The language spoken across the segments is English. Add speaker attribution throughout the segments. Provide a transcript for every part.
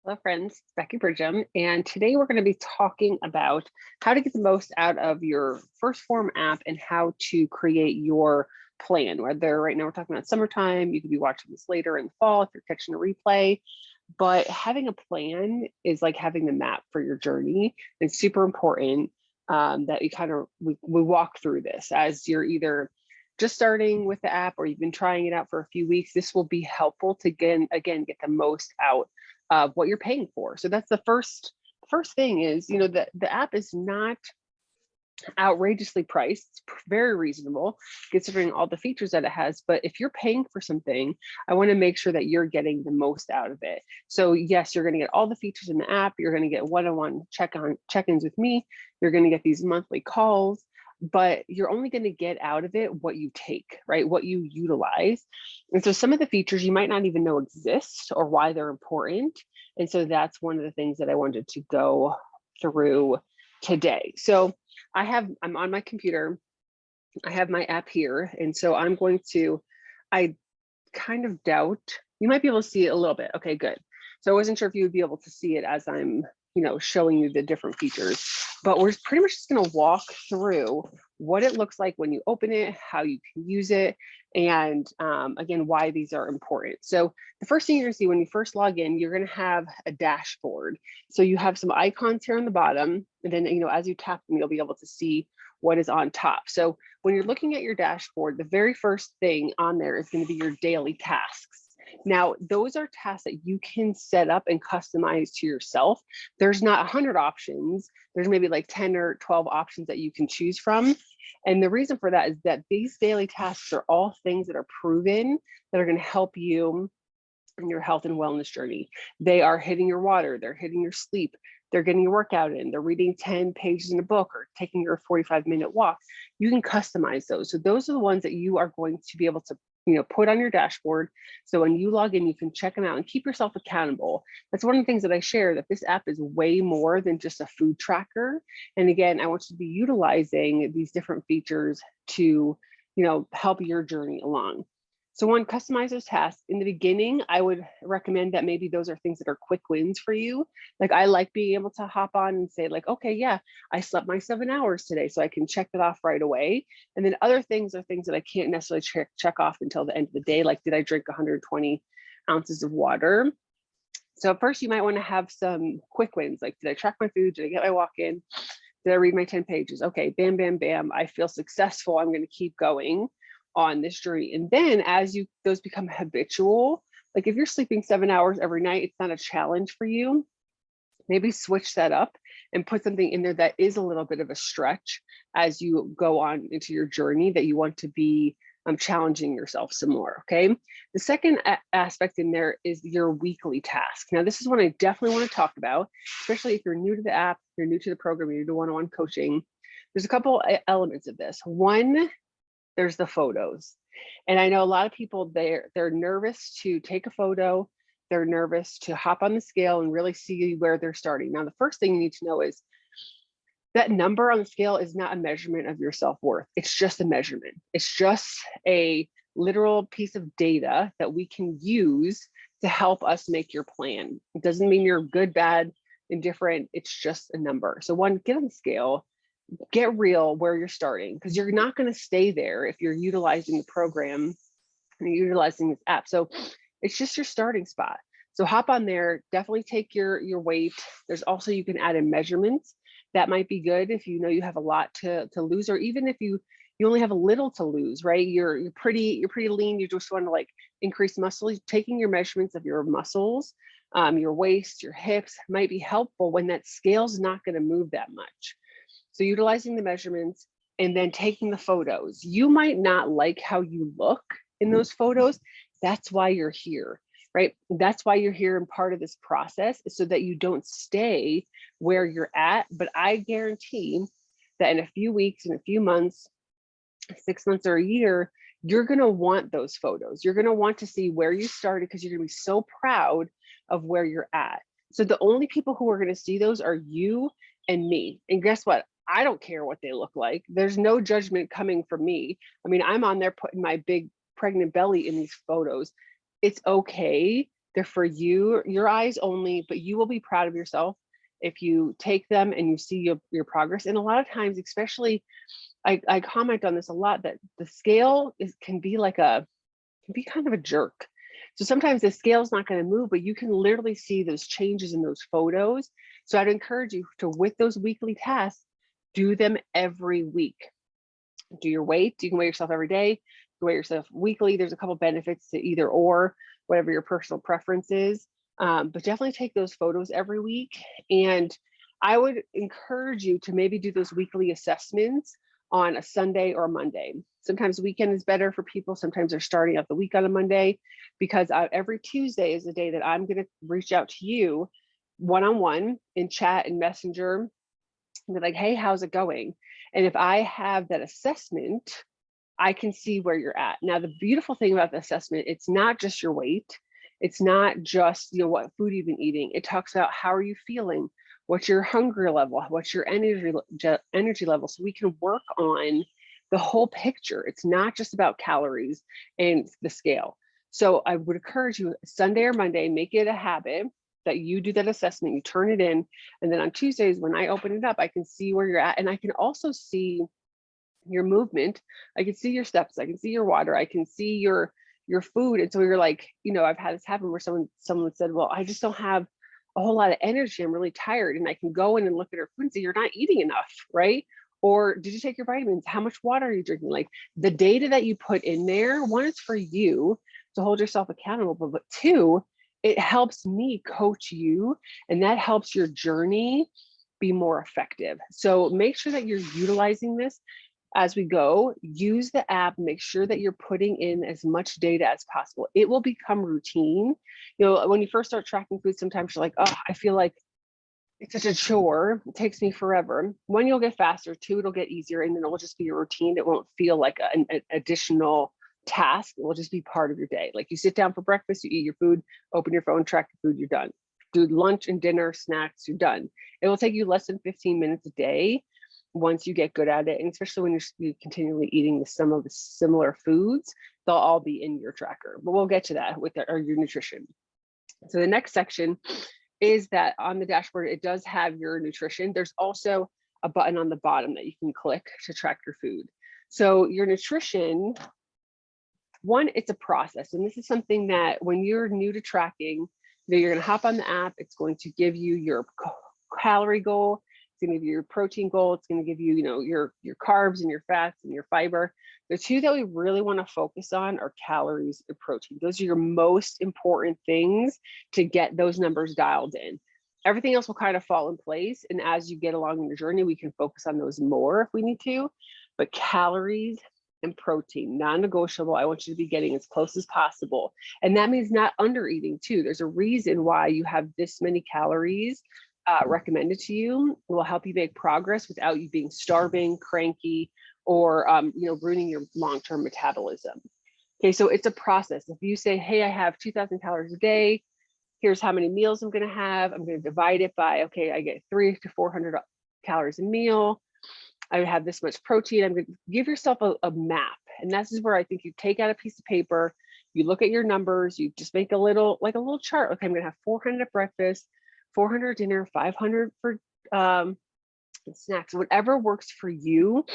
Speaker 1: Hello, friends. It's Beckybridghm, and today we're going to be talking about how to get the most out of your 1stPhorm app and how to create your plan. Whether right now we're talking about summertime, you could be watching this later in the fall if you're catching a replay. But having a plan is like having the map for your journey. It's super important that we walk through this as you're either just starting with the app or you've been trying it out for a few weeks. This will be helpful to again get the most out of what you're paying for. So that's the first thing is, the app is not outrageously priced. It's very reasonable considering all the features that it has. But if you're paying for something, I want to make sure that you're getting the most out of it. So yes, you're going to get all the features in the app. You're going to get one-on-one check-ins with me. You're going to get these monthly calls, but you're only going to get out of it what you take, right? What you utilize. And so some of the features you might not even know exist or why they're important. And so that's one of the things that I wanted to go through today. So I'm on my computer. I have my app here. And so I kind of doubt, you might be able to see it a little bit. Okay, good. So I wasn't sure if you would be able to see it as I'm, showing you the different features, but we're pretty much just going to walk through what it looks like when you open it, how you can use it, and again, why these are important. So the first thing you're going to see when you first log in, you're going to have a dashboard. So you have some icons here on the bottom, and then, as you tap them, you'll be able to see what is on top. So when you're looking at your dashboard, the very first thing on there is going to be your daily tasks. Now, those are tasks that you can set up and customize to yourself. There's not 100 options. There's maybe like 10 or 12 options that you can choose from. And the reason for that is that these daily tasks are all things that are proven that are going to help you in your health and wellness journey. They are hitting your water, they're hitting your sleep, they're getting your workout in, they're reading 10 pages in a book or taking your 45-minute walk. You can customize those. So those are the ones that you are going to be able to put on your dashboard. So when you log in, you can check them out and keep yourself accountable. That's one of the things that I share, that this app is way more than just a food tracker. And again, I want you to be utilizing these different features to, help your journey along. So one, customize those tasks. In the beginning, I would recommend that maybe those are things that are quick wins for you. Like I like being able to hop on and say like, okay, yeah, I slept my 7 hours today, so I can check that off right away. And then other things are things that I can't necessarily check off until the end of the day. Like, did I drink 120 ounces of water? So first you might want to have some quick wins. Like, did I track my food? Did I get my walk in? Did I read my 10 pages? Okay, bam, bam, bam. I feel successful. I'm going to keep going on this journey. And then as those become habitual, like if you're sleeping 7 hours every night, it's not a challenge for you. Maybe switch that up and put something in there that is a little bit of a stretch as you go on into your journey, that you want to be challenging yourself some more. Okay. The second aspect in there is your weekly task. Now, this is one I definitely want to talk about, especially if you're new to the app, you're new to the program, you're new to one-on-one coaching. There's a couple elements of this. One, there's the photos. And I know a lot of people, they're nervous to take a photo. They're nervous to hop on the scale and really see where they're starting. Now, the first thing you need to know is that number on the scale is not a measurement of your self-worth. It's just a measurement. It's just a literal piece of data that we can use to help us make your plan. It doesn't mean you're good, bad, indifferent. It's just a number. So one, get on the scale. Get real where you're starting, because you're not going to stay there if you're utilizing the program and you're utilizing this app. So it's just your starting spot. So hop on there, definitely take your weight. There's also, you can add in measurements. That might be good if you know you have a lot to lose, or even if you only have a little to lose, right? You're pretty lean, you just want to like increase muscle. Taking your measurements of your muscles, your waist, your hips might be helpful when that scale's not going to move that much. So utilizing the measurements and then taking the photos. You might not like how you look in those photos. That's why you're here, right? That's why you're here, and part of this process is so that you don't stay where you're at. But I guarantee that in a few weeks, in a few months, 6 months or a year, you're going to want those photos. You're going to want to see where you started, because you're going to be so proud of where you're at. So the only people who are going to see those are you and me. And guess what? I don't care what they look like. There's no judgment coming from me. I mean, I'm on there putting my big pregnant belly in these photos. It's okay They're for you, your eyes only, but you will be proud of yourself if you take them and you see your progress. And a lot of times, especially, I comment on this a lot, that the scale can be kind of a jerk. So sometimes the scale is not going to move, but you can literally see those changes in those photos. So I'd encourage you to, with those weekly tasks, do them every week. Do your weight. You can weigh yourself every day. You weigh yourself weekly. There's a couple benefits to either or, whatever your personal preference is. But definitely take those photos every week. And I would encourage you to maybe do those weekly assessments on a Sunday or a Monday. Sometimes weekend is better for people. Sometimes they're starting out the week on a Monday, because every Tuesday is the day that I'm going to reach out to you one-on-one in chat and messenger and be like, hey, how's it going? And if I have that assessment, I can see where you're at. Now, the beautiful thing about the assessment, it's not just your weight. It's not just, what food you've been eating. It talks about how are you feeling? What's your hunger level? What's your energy level? So we can work on the whole picture. It's not just about calories and the scale. So I would encourage you, Sunday or Monday, make it a habit that you do that assessment, you turn it in. And then on Tuesdays, when I open it up, I can see where you're at. And I can also see your movement. I can see your steps. I can see your water. I can see your food. And so you're like, I've had this happen where someone said, well, I just don't have a whole lot of energy. I'm really tired. And I can go in and look at her food and say, you're not eating enough, right? Or did you take your vitamins? How much water are you drinking? Like, the data that you put in there, one, is for you to hold yourself accountable, but two, it helps me coach you, and that helps your journey be more effective. So make sure that you're utilizing this as we go. Use the app, make sure that you're putting in as much data as possible. It will become routine. When you first start tracking food, sometimes you're like, oh, I feel like it's such a chore. It takes me forever. One, you'll get faster. Two, it'll get easier. And then it will just be a routine. It won't feel like an additional task. It will just be part of your day. Like, you sit down for breakfast, you eat your food, open your phone, track your food, you're done. Do lunch and dinner, snacks, you're done. It will take you less than 15 minutes a day once you get good at it. And especially when you're continually eating some of the similar foods, they'll all be in your tracker. But we'll get to that with your nutrition. So the next section is that on the dashboard, it does have your nutrition. There's also a button on the bottom that you can click to track your food. So your nutrition, one, it's a process. And this is something that when you're new to tracking, you're going to hop on the app. It's going to give you your calorie goal. It's going to give you your protein goal. It's going to give you, your carbs and your fats and your fiber. The two that we really want to focus on are calories and protein. Those are your most important things to get those numbers dialed in. Everything else will kind of fall in place. And as you get along in your journey, we can focus on those more if we need to. But calories and protein, non-negotiable. I want you to be getting as close as possible. And that means not under eating too. There's a reason why you have this many calories recommended to you. It will help you make progress without you being starving, cranky, or ruining your long-term metabolism. Okay, so it's a process. If you say, hey, I have 2,000 calories a day, here's how many meals I'm going to have. I'm going to divide it by, okay, I get 300 to 400 calories a meal. I would have this much protein. I'm going to give yourself a map. And this is where I think you take out a piece of paper, you look at your numbers, you just make a little chart. Okay, I'm going to have 400 at breakfast, 400 at dinner, 500 for snacks, whatever works for you,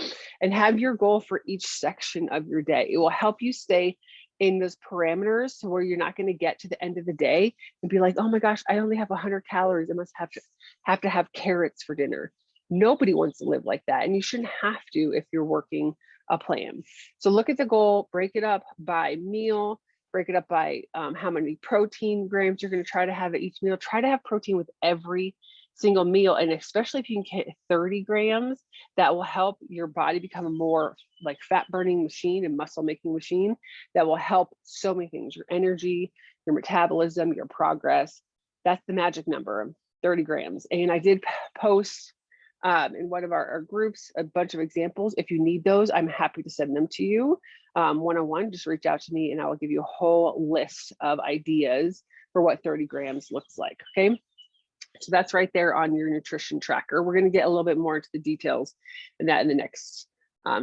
Speaker 1: and have your goal for each section of your day. It will help you stay in those parameters to where you're not going to get to the end of the day and be like, oh my gosh, I only have 100 calories. I must have to have carrots for dinner. Nobody wants to live like that. And you shouldn't have to if you're working a plan. So look at the goal, break it up by meal, break it up by how many protein grams you're going to try to have at each meal. Try to have protein with every single meal. And especially if you can get 30 grams, that will help your body become a more like fat burning machine and muscle making machine that will help so many things, your energy, your metabolism, your progress. That's the magic number, 30 grams. And I did post in one of our groups a bunch of examples. If you need those, I'm happy to send them to you one-on-one. Just reach out to me and I will give you a whole list of ideas for what 30 grams looks like. Okay, so that's right there on your nutrition tracker. We're going to get a little bit more into the details in that in the next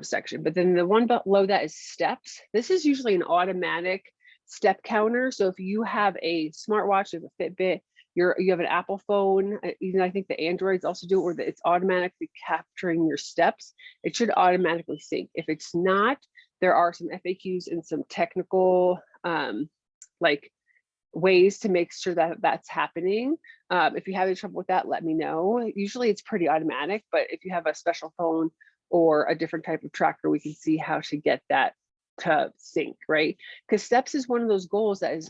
Speaker 1: section. But then the one below that is steps. This is usually an automatic step counter. So if you have a smartwatch, you have a Fitbit, you have an Apple phone, even I think the Androids also do it, where it's automatically capturing your steps. It should automatically sync. If it's not, there are some FAQs and some technical like ways to make sure that that's happening. If you have any trouble with that, let me know. Usually it's pretty automatic, but if you have a special phone or a different type of tracker, we can see how to get that to sync, right? Because steps is one of those goals that is,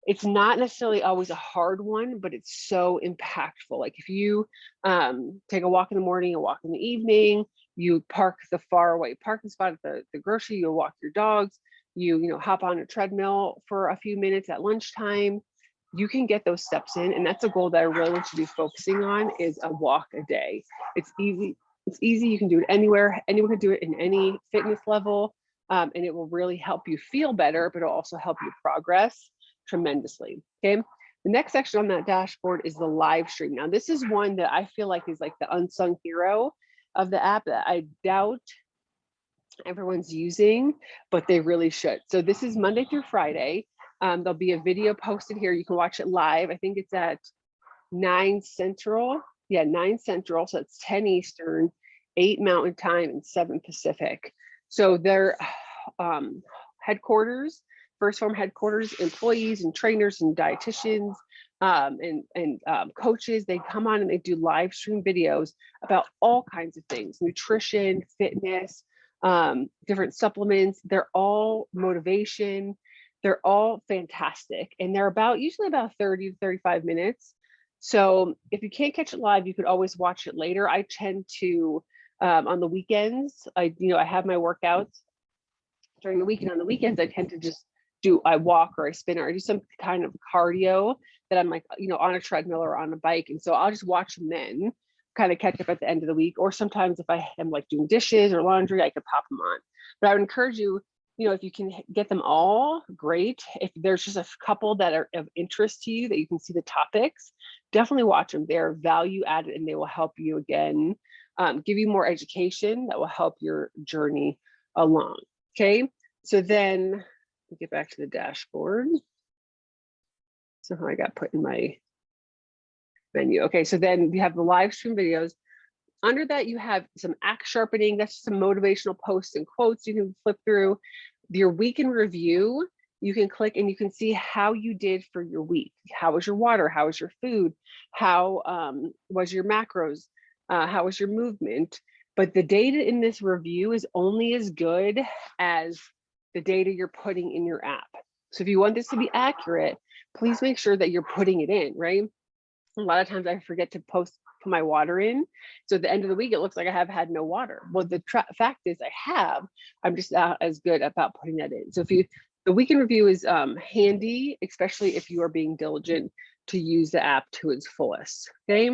Speaker 1: it's not necessarily always a hard one, but it's so impactful. Like if you take a walk in the morning, a walk in the evening, you park the far away parking spot at the grocery, you'll walk your dogs, you hop on a treadmill for a few minutes at lunchtime, you can get those steps in. And that's a goal that I really want you to be focusing on, is a walk a day. It's easy. It's easy. You can do it anywhere. Anyone can do it in any fitness level. And it will really help you feel better, but it'll also help you progress tremendously. Okay. The next section on that dashboard is the live stream. Now, this is one that I feel like is like the unsung hero of the app that I doubt everyone's using, but they really should. So this is Monday through Friday. There'll be a video posted here. You can watch it live. I think it's at 9 Central. Yeah, 9 Central. So it's 10 Eastern, 8 Mountain Time, and 7 Pacific. So their headquarters, 1stPhorm headquarters, employees and trainers and dietitians and coaches, they come on and they do live stream videos about all kinds of things: nutrition, fitness, different supplements. They're all motivation. They're all fantastic. And they're usually about 30 to 35 minutes. So if you can't catch it live, you could always watch it later. I tend to, on the weekends, I have my workouts during the week, and on the weekends, I tend to just I walk or I spin or I do some kind of cardio that I'm like, on a treadmill or on a bike. And so I'll just watch them then, kind of catch up at the end of the week. Or sometimes if I am like doing dishes or laundry, I could pop them on. But I would encourage you, if you can get them all, great. If there's just a couple that are of interest to you that you can see the topics, definitely watch them. They're value added and they will help you again, give you more education that will help your journey along. Okay, so then we get back to the dashboard. Somehow I got put in my menu. Okay, so then we have the live stream videos. Under that, you have some axe sharpening. That's just some motivational posts and quotes you can flip through. Your week in review, you can click and you can see how you did for your week. How was your water? How was your food? How was your macros? How was your movement? But the data in this review is only as good as the data you're putting in your app. So if you want this to be accurate, please make sure that you're putting it in, right? A lot of times I forget to put my water in. So at the end of the week, it looks like I have had no water. Well, the fact is I have, I'm just not as good about putting that in. So the week in review is handy, especially if you are being diligent to use the app to its fullest, okay?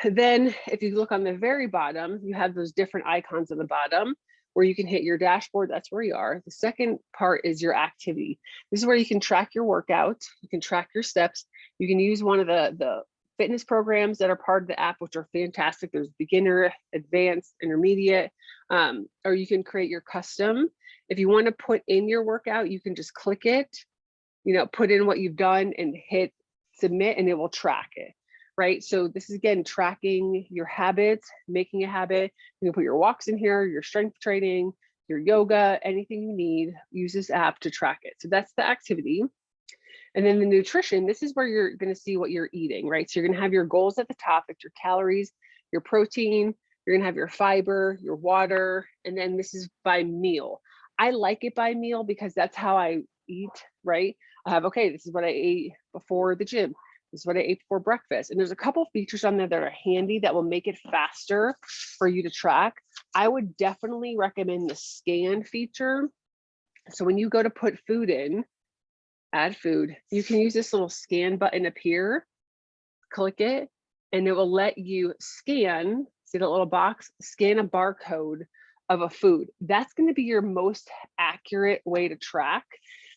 Speaker 1: Then if you look on the very bottom, you have those different icons on the bottom where you can hit your dashboard. That's where you are. The second part is your activity. This is where you can track your workout. You can track your steps. You can use one of the fitness programs that are part of the app, which are fantastic. There's beginner, advanced, intermediate, or you can create your custom. If you want to put in your workout, you can just click it, put in what you've done and hit submit, and it will track it. Right. So this is, again, tracking your habits, making a habit. You can put your walks in here, your strength training, your yoga, anything you need, use this app to track it. So that's the activity. And then the nutrition, this is where you're going to see what you're eating, right? So you're going to have your goals at the top. It's your calories, your protein, you're going to have your fiber, your water, and then this is by meal. I like it by meal because that's how I eat, right? I have, okay, this is what I ate before the gym. This is what I ate before breakfast. And there's a couple features on there that are handy that will make it faster for you to track. I would definitely recommend the scan feature. So when you go to put food in, add food, you can use this little scan button up here, click it, and it will let you scan, see the little box, scan a barcode of a food. That's going to be your most accurate way to track,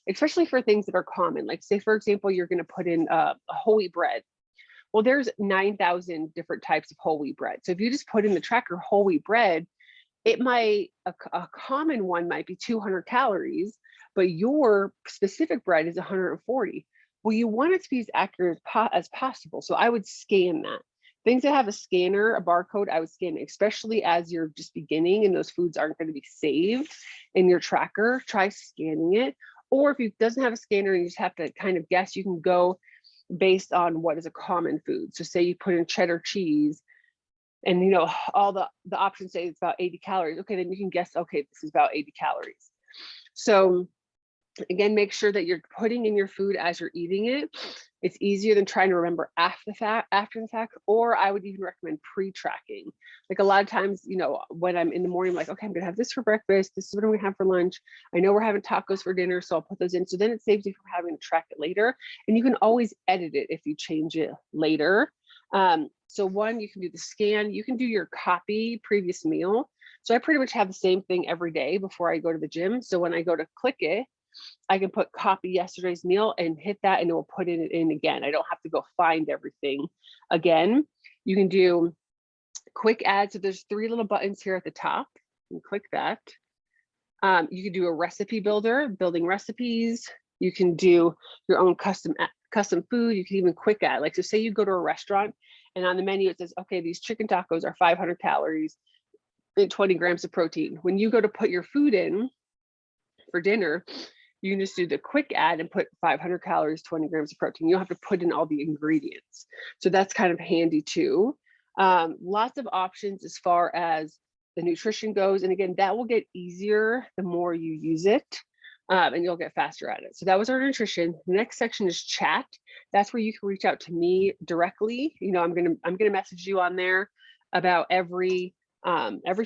Speaker 1: especially for things that are common. Like say, for example, you're going to put in a whole wheat bread. Well, there's 9,000 different types of whole wheat bread. So if you just put in the tracker whole wheat bread, it might, a common one might be 200 calories, but your specific bread is 140. Well, you want it to be as accurate as possible. So I would scan that. Things that have a scanner, a barcode, I would scan it, especially as you're just beginning and those foods aren't going to be saved in your tracker. Try scanning it. Or if it doesn't have a scanner and you just have to kind of guess, you can go based on what is a common food. So say you put in cheddar cheese and all the options say it's about 80 calories. Okay, then you can guess, okay, this is about 80 calories. So again, make sure that you're putting in your food as you're eating it. It's easier than trying to remember after the fact, or I would even recommend pre-tracking. Like a lot of times, when I'm in the morning, I'm like, okay, I'm gonna have this for breakfast. This is what I'm gonna have for lunch. I know we're having tacos for dinner, so I'll put those in. So then it saves you from having to track it later. And you can always edit it if you change it later. So one, you can do the scan, you can do your copy previous meal. So I pretty much have the same thing every day before I go to the gym. So when I go to click it, I can put copy yesterday's meal and hit that and it will put it in again. I don't have to go find everything again. You can do quick add. So there's 3 little buttons here at the top. You can click that. You can do a recipe builder, building recipes. You can do your own custom food. You can even quick add. Like, so say you go to a restaurant and on the menu it says, okay, these chicken tacos are 500 calories and 20 grams of protein. When you go to put your food in for dinner, you can just do the quick add and put 500 calories, 20 grams of protein. You don't have to put in all the ingredients. So that's kind of handy too. Lots of options as far as the nutrition goes. And again, that will get easier the more you use it, and you'll get faster at it. So that was our nutrition. The next section is chat. That's where you can reach out to me directly. I'm gonna message you on there about every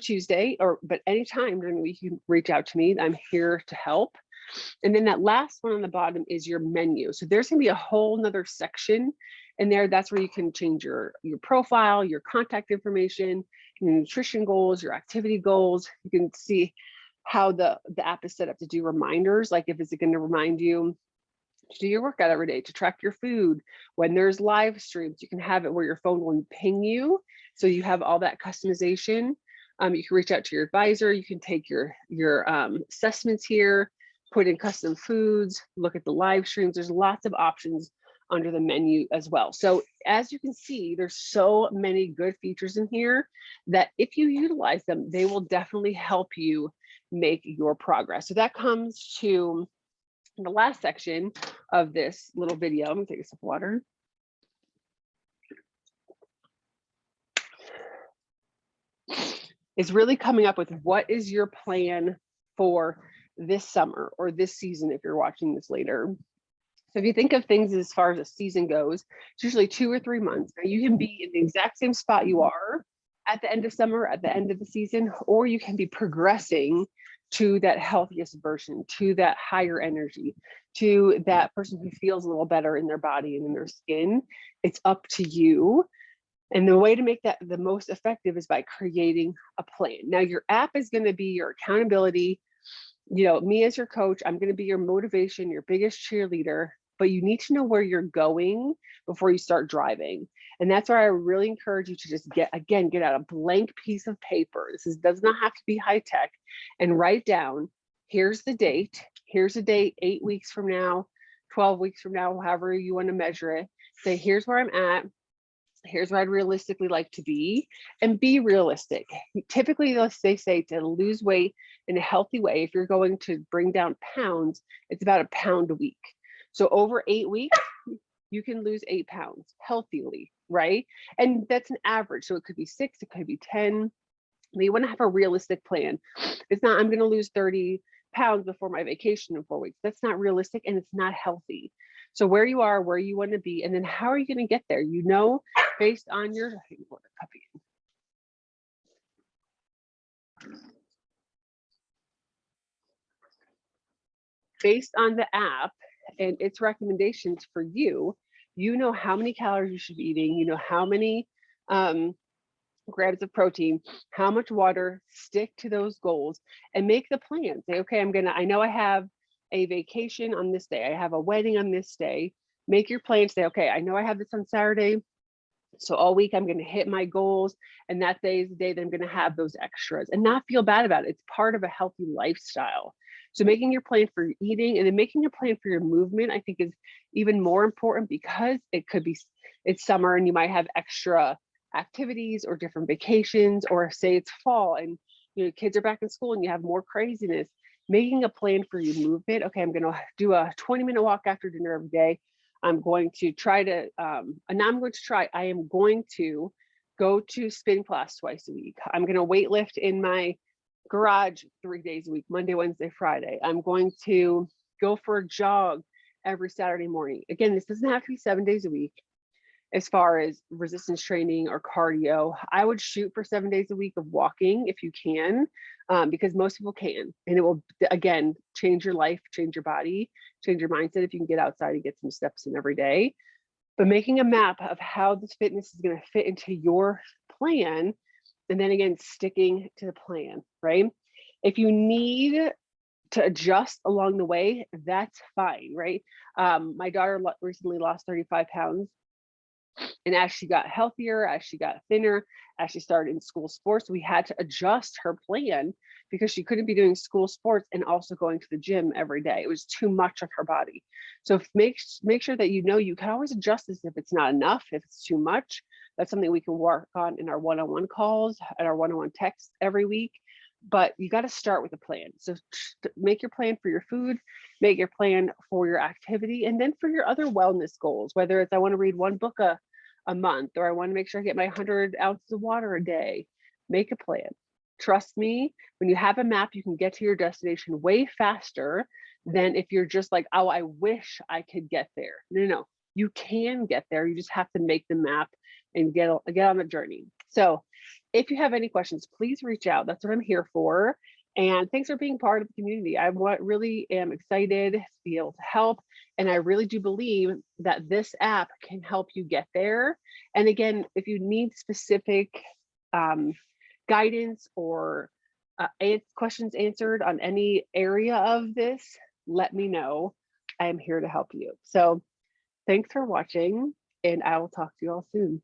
Speaker 1: Tuesday, but anytime during the week you can reach out to me. I'm here to help. And then that last one on the bottom is your menu. So there's gonna be a whole nother section in there. That's where you can change your profile, your contact information, your nutrition goals, your activity goals. You can see how the app is set up to do reminders. Like if it's gonna remind you to do your workout every day, to track your food. When there's live streams, you can have it where your phone will ping you. So you have all that customization. You can reach out to your advisor. You can take your assessments here, put in custom foods, look at the live streams. There's lots of options under the menu as well. So as you can see, there's so many good features in here that if you utilize them, they will definitely help you make your progress. So that comes to the last section of this little video. I'm gonna take a sip of water. Is really coming up with what is your plan for this summer or this season if you're watching this later. So if you think of things as far as a season goes, it's usually 2 or 3 months. Now you can be in the exact same spot you are at the end of summer, at the end of the season, or you can be progressing to that healthiest version, to that higher energy, to that person who feels a little better in their body and in their skin. It's up to you. And the way to make that the most effective is by creating a plan. Now your app is going to be your accountability. Me as your coach, I'm going to be your motivation, your biggest cheerleader, but you need to know where you're going before you start driving. And that's why I really encourage you to just get out a blank piece of paper. Does not have to be high tech, and write down, here's the date, 8 weeks from now, 12 weeks from now, however you want to measure it. Say, here's where I'm at. Here's where I'd realistically like to be, and be realistic. Typically, they say to lose weight in a healthy way, if you're going to bring down pounds, it's about 1 pound a week. So over 8 weeks, you can lose 8 pounds healthily, right? And that's an average. So it could be 6, it could be 10. But you want to have a realistic plan. It's not, I'm going to lose 30 pounds before my vacation in 4 weeks. That's not realistic, and it's not healthy. So where you are, where you want to be, and then how are you going to get there? Based on your based on the app and its recommendations for you, how many calories you should be eating, how many grams of protein, how much water, stick to those goals and make the plan. Say, okay, I know I have a vacation on this day. I have a wedding on this day. Make your plan. Say, okay, I know I have this on Saturday. So all week I'm going to hit my goals, and that day is the day that I'm going to have those extras and not feel bad about it. It's part of a healthy lifestyle. So making your plan for your eating and then making a plan for your movement, I think is even more important because it's summer and you might have extra activities or different vacations, or say it's fall and kids are back in school and you have more craziness. Making a plan for your movement. Okay, I'm going to do a 20-minute walk after dinner every day. I'm going to try to, and now I'm going to try, I am going to go to spin class twice a week. I'm going to weight lift in my garage 3 days a week, Monday, Wednesday, Friday. I'm going to go for a jog every Saturday morning. Again, this doesn't have to be 7 days a week. As far as resistance training or cardio, I would shoot for 7 days a week of walking if you can, because most people can. And it will, again, change your life, change your body, change your mindset if you can get outside and get some steps in every day. But making a map of how this fitness is going to fit into your plan, and then again, sticking to the plan, right? If you need to adjust along the way, that's fine, right? My daughter recently lost 35 pounds. And as she got healthier, as she got thinner, as she started in school sports, we had to adjust her plan because she couldn't be doing school sports and also going to the gym every day. It was too much on her body. So make sure that you can always adjust this if it's not enough, if it's too much. That's something we can work on in our one-on-one calls and our one-on-one texts every week. But you got to start with a plan. So make your plan for your food, make your plan for your activity, and then for your other wellness goals, whether it's I want to read one book a month, or I want to make sure I get my 100 ounces of water a day. Make a plan. Trust me, when you have a map, you can get to your destination way faster than if you're just like, oh, I wish I could get there. No, you can get there. You just have to make the map and get on the journey. So if you have any questions, please reach out. That's what I'm here for. And thanks for being part of the community. I really am excited to be able to help. And I really do believe that this app can help you get there. And again, if you need specific guidance or questions answered on any area of this, let me know. I am here to help you. So thanks for watching, and I will talk to you all soon.